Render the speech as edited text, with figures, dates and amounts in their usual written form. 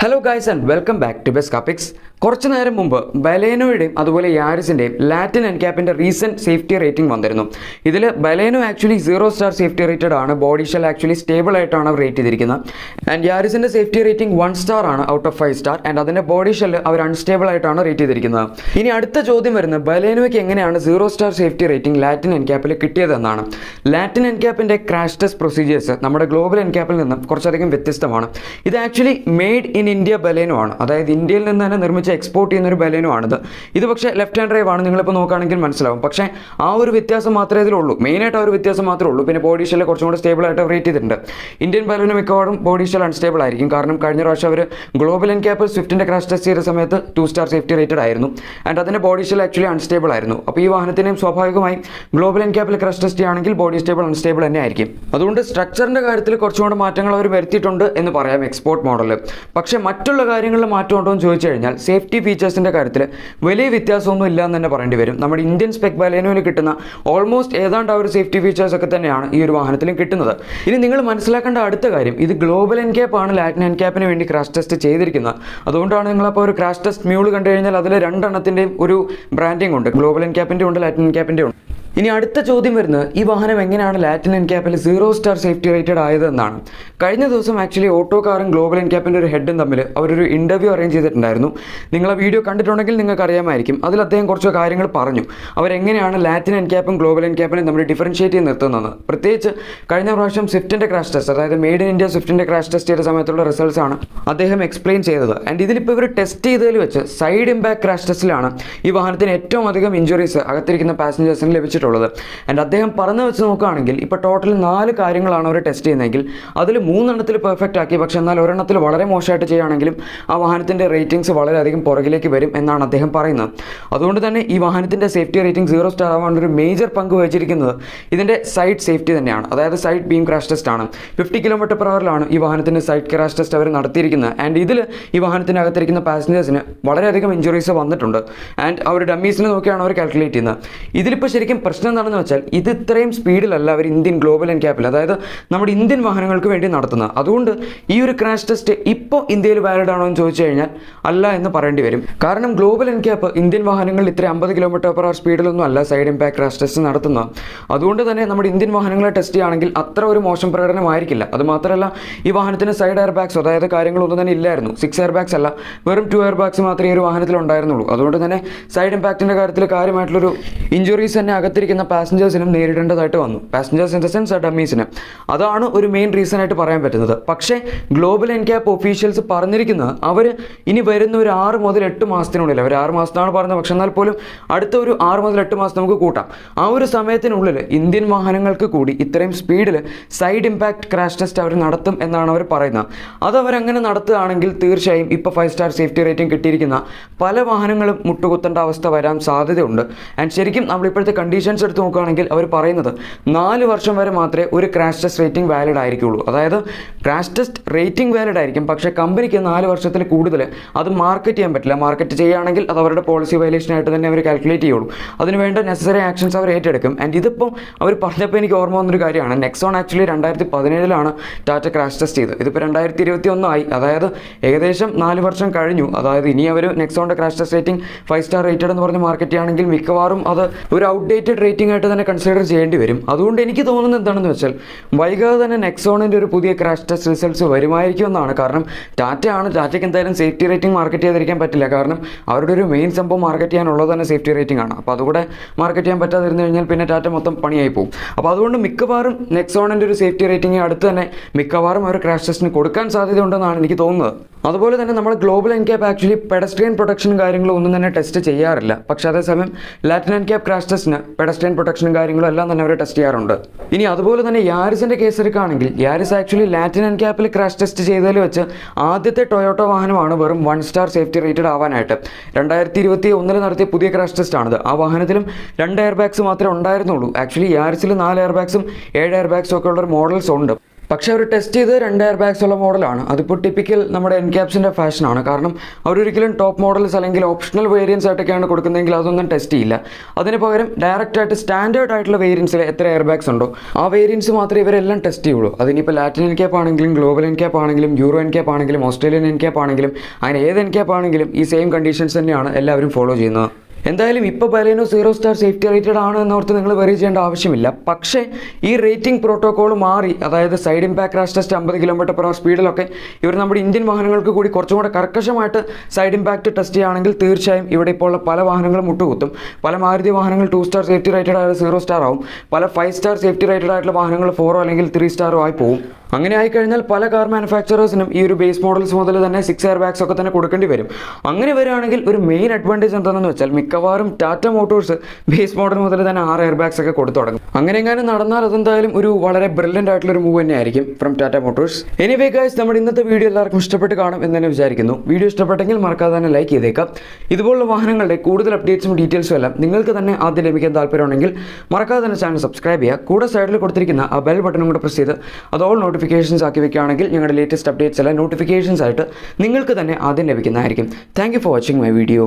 Hello guys and welcome back to Best Topics. കുറച്ചു നേരം മുമ്പ് ബലേനോയുടെയും അതുപോലെ യാരിസിൻ്റെയും ലാറ്റിൻ എൻകാപ്പിൻ്റെ റീസെൻറ്റ് സേഫ്റ്റി റേറ്റിംഗ് വന്നിരുന്നു. ഇതിൽ Baleno actually 0 star safety rated ആണ്. ബോഡി ഷെൽ ആക്ച്വലി സ്റ്റേബിൾ ആയിട്ടാണ് അവർ റേറ്റ് ചെയ്തിരിക്കുന്നത്. ആൻഡ് യാരിസിൻ്റെ സേഫ്റ്റി റേറ്റിംഗ് 1 സ്റ്റാർ ആണ് ഔട്ട് ഓഫ് 5 സ്റ്റാർ. ആൻഡ് അതിൻ്റെ ബോഡി ഷെൽ അവർ അൺസ്റ്റേബിൾ ആയിട്ടാണ് റേറ്റ് ചെയ്തിരിക്കുന്നത്. ഇനി അടുത്ത ചോദ്യം വരുന്നത് ബലേനോയ്ക്ക് എങ്ങനെയാണ് 0 സ്റ്റാർ സേഫ്റ്റി റേറ്റിംഗ് ലാറ്റിൻ എൻകാപ്പിൽ കിട്ടിയതെന്നാണ്. ലാറ്റിൻ എൻകാപ്പിൻ്റെ ക്രാഷ് ടെസ്റ്റ് പ്രൊസീജിയേഴ്സ് നമ്മുടെ ഗ്ലോബൽ എൻകാപ്പിൽ നിന്നും കുറച്ചധികം വ്യത്യസ്തമാണ്. ഇത് actually made in India Baleno ആണ്. അതായത് ഇന്ത്യയിൽ നിന്ന് തന്നെ നിർമ്മിച്ച എക്സ്പോർട്ട് ചെയ്യുന്നൊരു ബലേനോ ആണിത്. ഇത് പക്ഷേ ലെഫ്റ്റ് ഹാൻഡ് ഡ്രൈവ് ആണ്. നിങ്ങളിപ്പോൾ നോക്കുകയാണെങ്കിൽ മനസ്സിലാവും. പക്ഷേ ആ ഒരു വ്യത്യാസം മാത്രമേ ഇതിലുള്ളൂ. മെയിനായിട്ട് ആ ഒരു വ്യത്യാസം മാത്രമേ ഉള്ളൂ. പിന്നെ ബോഡി ഷെല്ല് കുറച്ചും കൂടെ സ്റ്റേബിൾ ആയിട്ട് റേറ്റ് ചെയ്തിട്ടുണ്ട്. ഇന്ത്യൻ ബലേനോ മിക്കവാറും ബോഡി ഷെൽ അൺസ്റ്റേബിൾ ആയിരിക്കും. കാരണം കഴിഞ്ഞ പ്രാവശ്യം അവർ ഗ്ലോബൽ എൻകാപ്പ് സ്വിഫ്റ്റിൻ്റെ ക്രാഷ് ടെസ്റ്റ് ചെയ്ത സമയത്ത് 2 സ്റ്റാർ സേഫ്റ്റി റേറ്റഡ് ആയിരുന്നു. ആൻഡ് അതിൻ്റെ ബോഡി ഷെൽ ആക്ച്വലി അൺസ്റ്റേബിൾ ആയിരുന്നു. അപ്പോൾ ഈ വാഹനത്തിനെയും സ്വാഭാവികമായും ഗ്ലോബൽ എൻകാപ്പിൽ ക്രാഷ് ടെസ്റ്റ് ചെയ്യുകയാണെങ്കിൽ ബോഡി സ്റ്റേബിൾ അൺസ്റ്റേബിൾ തന്നെ ആയിരിക്കും. അതുകൊണ്ട് സ്ട്രക്ചറിൻ്റെ കാര്യത്തിൽ കുറച്ചുകൂടെ മാറ്റങ്ങൾ അവർ വരുത്തിയിട്ടുണ്ട് എന്ന് പറയാം എക്സ്പോർട്ട് മോഡൽ. പക്ഷേ മറ്റുള്ള കാര്യങ്ങളിൽ മാറ്റം ഉണ്ടോ എന്ന് ചോദിച്ചു കഴിഞ്ഞാൽ സേഫ്റ്റി ഫീച്ചേഴ്സിൻ്റെ കാര്യത്തിൽ വലിയ വ്യത്യാസമൊന്നും ഇല്ല എന്ന് തന്നെ പറയേണ്ടി വരും. നമ്മുടെ ഇന്ത്യൻ സ്പെക് ബലേനോയിൽ കിട്ടുന്ന ഓൾമോസ്റ്റ് ഏതാണ്ട് ആ ഒരു സേഫ്റ്റി ഫീച്ചേഴ്സ് ഒക്കെ തന്നെയാണ് ഈ ഒരു വാഹനത്തിലും കിട്ടുന്നത്. ഇനി നിങ്ങൾ മനസ്സിലാക്കേണ്ട അടുത്ത കാര്യം, ഇത് ഗ്ലോബൽ എൻകാപ്പ് ആണ് ലാറ്റിൻ എൻകാപ്പിന് വേണ്ടി ക്രാഷ് ടെസ്റ്റ് ചെയ്തിരിക്കുന്നത്. അതുകൊണ്ടാണ് നിങ്ങളപ്പോൾ ഒരു ക്രാഷ് ടെസ്റ്റ് മ്യൂൾ കണ്ടു കഴിഞ്ഞാൽ അതിൽ രണ്ടെണ്ണത്തിൻ്റെയും ഒരു ബ്രാൻഡിങ് ഉണ്ട്. ഗ്ലോബൽ എൻകാപ്പിൻ്റെ ഉണ്ട്, ലാറ്റിൻ എൻകാപ്പിൻ്റെ ഉണ്ട്. ഇനി അടുത്ത ചോദ്യം വരുന്നത് ഈ വാഹനം എങ്ങനെയാണ് ലാറ്റിൻ എൻകാപ്പിൽ 0 സ്റ്റാർ സേഫ്റ്റി റേറ്റഡ് ആയതെന്നാണ്. കഴിഞ്ഞ ദിവസം ആക്ച്വലി ഓട്ടോ കാറും ഗ്ലോബൽ എൻകാപ്പിൻ്റെ ഒരു ഹെഡും തമ്മിൽ അവരൊരു ഇൻ്റർവ്യൂ അറേഞ്ച് ചെയ്തിട്ടുണ്ടായിരുന്നു. നിങ്ങൾ ആ വീഡിയോ കണ്ടിട്ടുണ്ടെങ്കിൽ നിങ്ങൾക്ക് അറിയാമായിരിക്കും. അതിൽ അദ്ദേഹം കുറച്ച് കാര്യങ്ങൾ പറഞ്ഞു. അവരെങ്ങനെയാണ് ലാറ്റിൻ എൻകാപ്പും ഗ്ലോബൽ എൻകാപ്പിനും നമ്മൾ ഡിഫറൻഷ്യേറ്റ് ചെയ്ത് നിർത്തുന്നത്. പ്രത്യേകിച്ച് കഴിഞ്ഞ പ്രാവശ്യം സ്വിഫ്റ്റിൻ്റെ ക്രാഷ് ടെസ്റ്റ്, അതായത് മെയ്ഡ് ഇൻ ഇന്ത്യ സ്വിഫ്റ്റിൻ്റെ ക്രാഷ് ടെസ്റ്റ് ചെയ്ത സമയത്തുള്ള റിസൾട്ട്സ് ആണ് അദ്ദേഹം എക്സ്പ്ലെയിൻ ചെയ്തത്. ആൻഡ് ഇതിലിപ്പോൾ ഇവർ ടെസ്റ്റ് ചെയ്തതിൽ വെച്ച് സൈഡ് ഇമ്പാക്ട് ക്രാഷ് ടെസ്റ്റിലാണ് ഈ വാഹനത്തിന് ഏറ്റവും അധികം ഇഞ്ചുറീസ് അകത്തിരിക്കുന്ന പാസഞ്ചേഴ്സിന് ലഭിച്ചിട്ടുള്ളത്. ആൻഡ് അദ്ദേഹം പറഞ്ഞു വെച്ച് നോക്കുകയാണെങ്കിൽ ഇപ്പോൾ ടോട്ടൽ 4 കാര്യങ്ങളാണ് അവർ ടെസ്റ്റ് ചെയ്യുന്നതെങ്കിൽ അതിൽ 3 എണ്ണത്തിൽ പെർഫെക്റ്റ് ആക്കി. പക്ഷേ എന്നാൽ ഒരെണ്ണത്തിൽ വളരെ മോശമായിട്ട് ചെയ്യുകയാണെങ്കിലും ആ വാഹനത്തിൻ്റെ റേറ്റിംഗ്സ് വളരെയധികം പുറകിലേക്ക് വരും എന്നാണ് അദ്ദേഹം പറയുന്നത്. അതുകൊണ്ട് തന്നെ ഈ വാഹനത്തിൻ്റെ സേഫ്റ്റി റേറ്റിംഗ് 0 സ്റ്റാർ ആവാൻ ഒരു മേജർ പങ്ക് വഹിച്ചിരിക്കുന്നത് ഇതിൻ്റെ സൈഡ് സേഫ്റ്റി തന്നെയാണ്. അതായത് സൈഡ് ബീം ക്രാഷ് ടെസ്റ്റ് ആണ്. 50 km/h ഈ വാഹനത്തിൻ്റെ സൈഡ് ക്രാഷ് ടെസ്റ്റ് അവർ നടത്തിയിരിക്കുന്നത്. ആൻഡ് ഇതിൽ ഈ വാഹനത്തിനകത്തിരിക്കുന്ന പാസഞ്ചേഴ്സിന് വളരെയധികം ഇഞ്ചുറീസ് വന്നിട്ടുണ്ട്. ആൻഡ് അവർ ഡമ്മീസിനെ നോക്കിയാണ് അവർ കാൽക്കുലേറ്റ് ചെയ്യുന്നത്. ഇതിലിപ്പോൾ ശരിക്കും പ്രശ്നം എന്താണെന്ന് വെച്ചാൽ ഇത് ഇത്രയും സ്പീഡിലല്ല അവർ ഇന്ത്യൻ ഗ്ലോബൽ എൻകാപ്പിൽ, അതായത് നമ്മുടെ ഇന്ത്യൻ വാഹനങ്ങൾക്ക് വേണ്ടി നടത്തുന്നത്. അതുകൊണ്ട് ഈ ഒരു ക്രാഷ് ടെസ്റ്റ് ഇപ്പോൾ ഇന്ത്യയിൽ വാലിഡ് ആണോ എന്ന് ചോദിച്ചു കഴിഞ്ഞാൽ അല്ല എന്ന് പറയേണ്ടി വരും. കാരണം ഗ്ലോബൽ എൻകാപ്പ് ഇന്ത്യൻ വാഹനങ്ങളിൽ ഇത്ര 50 km/h സ്പീഡിലൊന്നും അല്ല സൈഡ് ഇമ്പാക്ട് ക്രാഷ് ടെസ്റ്റ് നടത്തുന്നത്. അതുകൊണ്ട് തന്നെ നമ്മുടെ ഇന്ത്യൻ വാഹനങ്ങളെ ടെസ്റ്റ് ചെയ്യുകയാണെങ്കിൽ അത്ര ഒരു മോശം പ്രകടനമായിരിക്കില്ല. അതുമാത്രമല്ല ഈ വാഹനത്തിന് സൈഡ് എയർ ബാഗ്സ് അതായത് കാര്യങ്ങളൊന്നും തന്നെ ഇല്ലായിരുന്നു. 6 എയർ ബാഗ്സ് അല്ല, വെറും 2 എയർ ബാഗ്സ് മാത്രമേ ഈ ഒരു വാഹനത്തിൽ ഉണ്ടായിരുന്നുള്ളൂ. അതുകൊണ്ട് തന്നെ സൈഡ് ഇമ്പാക്റ്റിൻ്റെ കാര്യത്തിൽ കാര്യമായിട്ടുള്ളൊരു ഇഞ്ചുറീസ് തന്നെ അകത്തിരിക്കുന്ന പാസഞ്ചേഴ്സിനും നേരിടേണ്ടതായിട്ട് വന്നു. പാസഞ്ചേഴ്സ് ഇൻ ദ സെൻസ് ഡമ്മീസിന്. അതാണ് ഒരു മെയിൻ റീസൺ ആയിട്ട് പറയാൻ പറ്റുന്നത്. പക്ഷേ ഗ്ലോബൽ എൻകാപ്പ് ഒഫീഷ്യൽസ് പറഞ്ഞിരിക്കുന്നത് അവർ ഇനി വരുന്ന ഒരു 6 മുതൽ 8 മാസത്തിനുള്ളിൽ, അവർ 6 മാസത്താണ് പറഞ്ഞത്, പക്ഷെ എന്നാൽ പോലും അടുത്ത ഒരു 6 മുതൽ 8 മാസം നമുക്ക് കൂട്ടാം. ആ ഒരു സമയത്തിനുള്ളിൽ ഇന്ത്യൻ വാഹനങ്ങൾക്ക് കൂടി ഇത്രയും സ്പീഡിൽ സൈഡ് ഇമ്പാക്ട് ക്രാഷ് ടെസ്റ്റ് അവർ നടത്തും എന്നാണ് അവർ പറയുന്നത്. അതവരങ്ങനെ നടത്തുകയാണെങ്കിൽ തീർച്ചയായും ഇപ്പോൾ 5 സ്റ്റാർ സേഫ്റ്റി റേറ്റിംഗ് കിട്ടിയിരിക്കുന്ന പല വാഹനങ്ങളും മുട്ടുകുത്തേണ്ട അവസ്ഥ വരാൻ സാധ്യതയുണ്ട്. ആൻഡ് ശരിക്കും നമ്മളിപ്പോഴത്തെ കണ്ടീഷൻസ് എടുത്ത് നോക്കുകയാണെങ്കിൽ അവർ പറയുന്നത് 4 വർഷം വരെ മാത്രമേ ഒരു ക്രാഷ് ടെസ്റ്റ് റേറ്റിംഗ് വാലിഡ് ആയിരിക്കുള്ളൂ. അതായത് ക്രാഷ് ടെസ്റ്റ് റേറ്റിംഗ് വാലിഡ് ആയിരിക്കും, പക്ഷേ കമ്പനിക്ക് 4 വർഷത്തിൽ കൂടുതൽ അത് മാർക്കറ്റ് ചെയ്യാൻ പറ്റില്ല. മാർക്കറ്റ് ചെയ്യുകയാണെങ്കിൽ അത് അവരുടെ പോളിസി വയലേഷനായിട്ട് തന്നെ അവർ കാൽക്കുലേറ്റ് ചെയ്യുള്ളൂ. അതിനുവേണ്ട നെസസറി ആക്ഷൻസ് അവർ ഏറ്റെടുക്കും. ആൻഡ് ഇതിപ്പം അവർ പറഞ്ഞപ്പോൾ എനിക്ക് ഓർമ്മ വന്നൊരു കാര്യമാണ്. Nexon actually 2017 Tata crash test ചെയ്ത്. ഇതിപ്പോൾ 2021 ആയി. അതായത് ഏകദേശം 4 വർഷം കഴിഞ്ഞു. അതായത് ഇനി അവർ നെക്സോണിൻ്റെ crash test rating 5 star rated എന്ന് പറഞ്ഞ് മാർക്കറ്റ് ചെയ്യുകയാണെങ്കിൽ മിക്കവാറും അത് ഒരു ഔട്ട്ഡേറ്റഡ് റേറ്റിംഗ് ആയിട്ട് തന്നെ കൺസിഡർ ചെയ്യേണ്ടി വരും. അതുകൊണ്ട് എനിക്ക് തോന്നുന്നത് എന്താണെന്ന് വെച്ചാൽ വൈകാതെ തന്നെ നെക്സോണിൻ്റെ ഒരു പുതിയ ക്രാഷ് ടെസ്റ്റ് റിസൾട്ട്സ് വരുമായിരിക്കും എന്നാണ്. കാരണം ടാറ്റയ്ക്ക് എന്തായാലും സേഫ്റ്റി റേറ്റിംഗ് മാർക്കറ്റ് ചെയ്തിരിക്കാൻ പറ്റില്ല. കാരണം അവരുടെ ഒരു മെയിൻ സംഭവം മാർക്കറ്റ് ചെയ്യാനുള്ളത് തന്നെ സേഫ്റ്റി റേറ്റിംഗ് ആണ്. അപ്പോൾ അതുകൂടെ മാർക്കറ്റ് ചെയ്യാൻ പറ്റാതിരുന്നു കഴിഞ്ഞാൽ പിന്നെ ടാറ്റ മൊത്തം പണിയായി പോകും. അപ്പോൾ അതുകൊണ്ട് മിക്കവാറും നെക്സോണിൻ്റെ ഒരു സേഫ്റ്റി റേറ്റിംഗ് അടുത്ത് തന്നെ മിക്കവാറും അവർ ക്രാഷ് ടെസ്റ്റിന് കൊടുക്കാൻ സാധ്യതയുണ്ടെന്നാണ് എനിക്ക് തോന്നുന്നത്. അതുപോലെ തന്നെ നമ്മൾ ഗ്ലോബൽ എൻകാപ്പ് ആക്ച്വലി പെഡസ്ട്രിയൻ പ്രൊട്ടക്ഷനും കാര്യങ്ങളും ഒന്നും തന്നെ ടെസ്റ്റ് ചെയ്യാറില്ല. പക്ഷേ അതേസമയം ലാറ്റിൻ എൻകാപ്പ് ക്രാഷ് ടെസ്റ്റിന് പെഡസ്ട്രിയൻ പ്രൊട്ടക്ഷനും കാര്യങ്ങളും എല്ലാം തന്നെ അവർ ടെസ്റ്റ് ചെയ്യാറുണ്ട്. ഇനി അതുപോലെ തന്നെ യാരിസിൻ്റെ കേസ് എടുക്കുകയാണെങ്കിൽ യാരിസ് ആക്ച്വലി ലാറ്റിൻ എൻകാപ്പിൽ ക്രാഷ് ടെസ്റ്റ് ചെയ്തതിൽ വെച്ച് ആദ്യത്തെ ടൊയോട്ടോ വാഹനമാണ് വെറും 1 സ്റ്റാർ സേഫ്റ്റി റേറ്റഡ് ആവാനായിട്ട്. 2021 നടത്തിയ പുതിയ ക്രാഷ് ടെസ്റ്റ് ആണിത്. ആ വാഹനത്തിലും 2 എയർ ബാഗ്സ് മാത്രമേ ഉണ്ടായിരുന്നുള്ളൂ. ആക്ച്വലി യാരിസിൽ 4 എയർ ബാഗ്സും 7 എയർ ബാഗ്സും ഒക്കെ ഉള്ള മോഡൽസ് ഉണ്ട്. പക്ഷേ അവർ ടെസ്റ്റ് ചെയ്ത് 2 എയർ ബാഗ്സ് ഉള്ള മോഡലാണ്. അതിപ്പോൾ ടിപ്പിക്കൽ നമ്മുടെ എൻക്യാപ്സിൻ്റെ ഫാഷനാണ്. കാരണം അവരൊരിക്കലും ടോപ്പ് മോഡൽസ് അല്ലെങ്കിൽ ഓപ്ഷണൽ വേരിയൻസ് ആയിട്ടൊക്കെയാണ് കൊടുക്കുന്നതെങ്കിൽ അതൊന്നും ടെസ്റ്റ് ചെയ്യില്ല. അതിന് പകരം ഡയറക്റ്റായിട്ട് സ്റ്റാൻഡേർഡ് ആയിട്ടുള്ള വേരിയൻസിൽ എത്ര എയർ ബാഗ്സ് ഉണ്ടോ ആ വേരിയൻസ് മാത്രമേ ഇവരെല്ലാം ടെസ്റ്റ് ചെയ്യുള്ളൂ. അതിനിപ്പോൾ ലാറ്റിൻ എൻക്യാപ്പ് ആണെങ്കിലും ഗ്ലോബൽ എൻക്യാപ്പ് ആണെങ്കിലും യൂറോ എൻക്യാപ്പ് ആണെങ്കിലും ഓസ്ട്രേലിയൻ എൻക്യാപ്പ് ആണെങ്കിലും അങ്ങനെ ഏത് എൻക്യാപ്പ് ആണെങ്കിലും ഈ സെയിം കണ്ടീഷൻസ് തന്നെയാണ് എല്ലാവരും ഫോളോ ചെയ്യുന്നത്. എന്തായാലും ഇപ്പോൾ ബലേനോ 0 സ്റ്റാർ സേഫ്റ്റി റേറ്റഡ് ആണ് എന്നോർത്ത് നിങ്ങൾ വെറി ചെയ്യേണ്ട ആവശ്യമില്ല. പക്ഷേ ഈ റേറ്റിംഗ് പ്രോട്ടോക്കോൾ മാറി, അതായത് side impact crash test 50 km/h സ്പീഡിലൊക്കെ ഇവർ നമ്മുടെ ഇന്ത്യൻ വാഹനങ്ങൾക്ക് കൂടി കുറച്ചും കൂടെ കർക്കശമായിട്ട് സൈഡ് ഇമ്പാക്ട് ടെസ്റ്റ് ചെയ്യുകയാണെങ്കിൽ തീർച്ചയായും ഇവിടെ ഇപ്പോൾ ഉള്ള പല വാഹനങ്ങളും മുട്ടുകുത്തും. പല മാരുതി വാഹനങ്ങൾ 2 സ്റ്റാർ സേഫ്റ്റി റേറ്റഡ് ആയത് 0 സ്റ്റാർ ആവും. പല 5 സ്റ്റാർ സേഫ്റ്റി റേറ്റഡ് ആയിട്ടുള്ള വാഹനങ്ങൾ 4 അല്ലെങ്കിൽ 3 സ്റ്റാറോ ആയി പോകും. അങ്ങനെ ആയിക്കഴിഞ്ഞാൽ പല കാർ മാനുഫാക്ചറേഴ്സിനും ഈ ഒരു ബേസ് മോഡൽസ് മുതൽ തന്നെ 6 എയർ ബാഗ്സ് ഒക്കെ തന്നെ കൊടുക്കേണ്ടി വരും. അങ്ങനെ വരികയാണെങ്കിൽ ഒരു മെയിൻ അഡ്വാൻറ്റേജ് എന്താണെന്ന് വെച്ചാൽ മിക്കവാറും ടാറ്റ മോട്ടോഴ്സ് ബേസ് മോഡൽ മുതൽ തന്നെ 6 എയർ ബാഗ്സ് ഒക്കെ കൊടുത്തു തുടങ്ങും. അങ്ങനെ എങ്ങാനും നടന്നാൽ അതെന്തായാലും ഒരു വളരെ ബ്രില്യൻ്റ് ആയിട്ടുള്ള ഒരു മൂവ് തന്നെയായിരിക്കും from Tata Motors. Anyway guys, നമ്മുടെ ഇന്നത്തെ വീഡിയോ എല്ലാവർക്കും ഇഷ്ടപ്പെട്ട് കാണും എന്ന് തന്നെ വിചാരിക്കുന്നു. വീഡിയോ ഇഷ്ടപ്പെട്ടെങ്കിൽ മറക്കാതെ തന്നെ ലൈക്ക് ചെയ്തേക്കാം. ഇതുപോലുള്ള വാഹനങ്ങളുടെ കൂടുതൽ അപ്ഡേറ്റ്സും ഡീറ്റെയിൽസും എല്ലാം നിങ്ങൾക്ക് തന്നെ ആദ്യം ലഭിക്കാൻ താല്പര്യമുണ്ടെങ്കിൽ മറക്കാതെ തന്നെ ചാനൽ സബ്സ്ക്രൈബ് ചെയ്യുക. കൂടെ സൈഡിൽ കൊടുത്തിരിക്കുന്ന ആ ബെൽ ബട്ടണും കൂടെ പ്രസ് ചെയ്ത് അത് ഓൾ നോട്ടിഫിക്കേഷൻസ് ആക്കി വെക്കുകയാണെങ്കിൽ ഞങ്ങളുടെ ലേറ്റസ്റ്റ് അപ്ഡേറ്റ്സ് എല്ലാം നോട്ടിഫിക്കേഷൻസ് ആയിട്ട് നിങ്ങൾക്ക് തന്നെ ആദ്യം ലഭിക്കുന്നതായിരിക്കും. Thank you for watching my video.